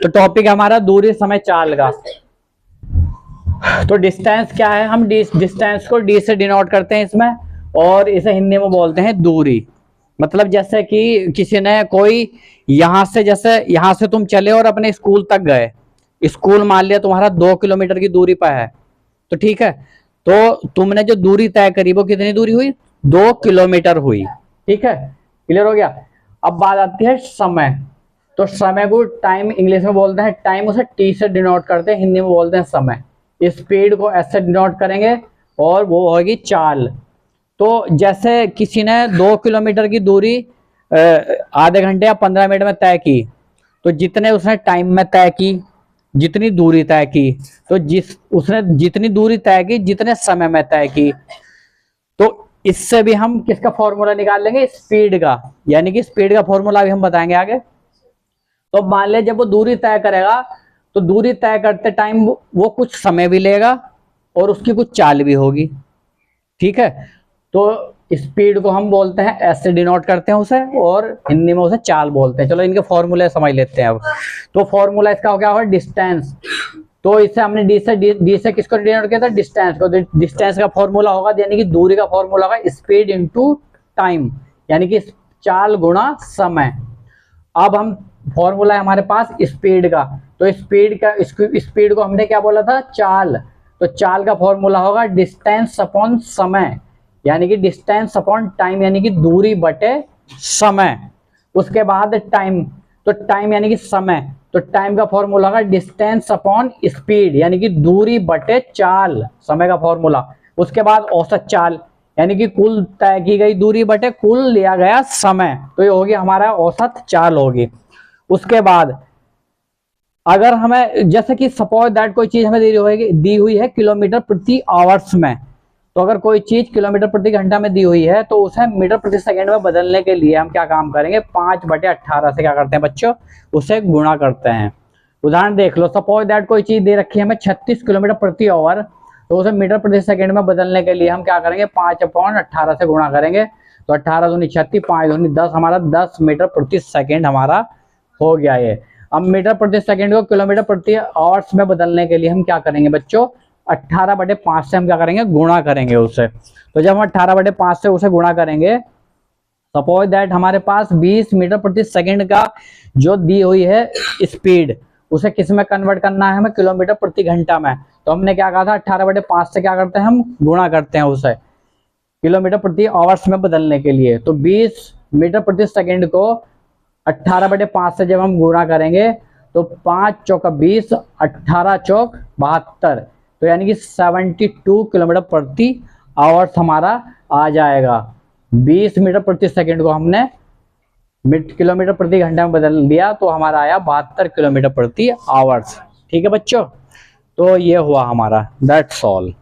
तो टॉपिक हमारा दूरी समय चाल का। तो डिस्टेंस क्या है, हम डिस्टेंस को डी से डिनोट करते हैं इसमें, और इसे हिंदी में बोलते हैं दूरी। मतलब जैसे कि किसी ने कोई यहां से, जैसे यहां से तुम चले और अपने स्कूल तक गए, स्कूल मान लिया तुम्हारा 2 किलोमीटर की दूरी पर है, तो ठीक है, तो तुमने जो दूरी तय करी वो कितनी दूरी हुई, 2 किलोमीटर हुई। ठीक है, क्लियर हो गया। अब बात आती है समय। तो समय को टाइम इंग्लिश में बोलते हैं टाइम, उसे टी से डिनोट करते हैं, हिंदी में बोलते हैं समय। स्पीड को एस से डिनोट करेंगे और वो होगी चाल। तो जैसे किसी ने 2 किलोमीटर की दूरी आधे घंटे या 15 मिनट में तय की, तो जितने उसने टाइम में तय की, जितनी दूरी तय की, तो उसने जितनी दूरी तय की, जितने समय में तय की, तो इससे भी हम किसका फॉर्मूला निकाल लेंगे, स्पीड का। यानी कि स्पीड का फॉर्मूला भी हम बताएंगे आगे। तो मान ले जब वो दूरी तय करेगा, तो दूरी तय करते टाइम वो कुछ समय भी लेगा और उसकी कुछ चाल भी होगी। ठीक है, तो स्पीड को हम बोलते हैं एस से डिनोट करते हैं उसे, और हिंदी में उसे चाल बोलते हैं। चलो इनके फॉर्मूले समझ लेते हैं अब। तो फॉर्मूला इसका हो गया होगा डिस्टेंस। तो इससे हमने डी से किसको डिनोट किया था, डिस्टेंस को। डिस्टेंस का फॉर्मूला होगा, यानी कि दूरी का फॉर्मूला होगा स्पीड इंटू टाइम, यानी कि चाल गुणा समय। अब हम फॉर्मूला है हमारे पास स्पीड का, तो स्पीड को हमने क्या बोला था, चाल। तो चाल का फॉर्मूला होगा डिस्टेंस अपॉन समय, यानी कि डिस्टेंस अपॉन टाइम, यानी कि दूरी बटे समय। उसके बाद टाइम, तो टाइम यानी कि समय, तो टाइम का फॉर्मूला होगा डिस्टेंस अपॉन स्पीड, यानी कि दूरी बटे चाल, समय का फॉर्मूला। उसके बाद औसत चाल, यानी कि कुल तय की गई दूरी बटे कुल लिया गया समय, तो ये होगी हमारा औसत चाल होगी। उसके बाद अगर हमें, जैसे कि सपोज दैट कोई चीज हमें दी हुई है किलोमीटर प्रति आवर्स में, तो अगर कोई चीज किलोमीटर प्रति घंटा में दी हुई है, तो उसे मीटर प्रति सेकंड में बदलने के लिए हम क्या काम करेंगे, 5/18 से क्या करते हैं बच्चों, उसे गुणा करते हैं। उदाहरण देख लो, सपोज दैट कोई चीज दे रखी है हमें 36 किलोमीटर प्रति आवर, तो उसे मीटर प्रति सेकंड में बदलने के लिए हम क्या करेंगे, 5/18 से गुणा करेंगे। तो 18 दूनी 36, 5 दूनी 10, हमारा 10 मीटर प्रति सेकंड हमारा हो गया ये। अब मीटर प्रति सेकंड को किलोमीटर प्रति आवर्स में बदलने के लिए हम क्या करेंगे बच्चों, 18/5 से हम क्या करेंगे, गुणा करेंगे उसे। तो जब हम 18/5 से उसे गुणा करेंगे, सपोज दैट हमारे पास 20 मीटर प्रति सेकंड का जो दी हुई है स्पीड, उसे किस में कन्वर्ट करना है हमें, किलोमीटर प्रति घंटा में। तो हमने क्या कहा था, 18/5 से क्या करते हैं हम, गुणा करते हैं उसे किलोमीटर प्रति आवर्स में बदलने के लिए। तो 20 मीटर प्रति सेकंड को 18/5 से जब हम गुणा करेंगे, तो 5 चौका 20, 18 चौक 72, तो यानी कि 72 किलोमीटर प्रति आवर्स हमारा आ जाएगा। 20 मीटर प्रति सेकंड को हमने किलोमीटर प्रति घंटा में बदल दिया, तो हमारा आया 72 किलोमीटर प्रति आवर्स। ठीक है बच्चों, तो ये हुआ हमारा, दैट्स ऑल।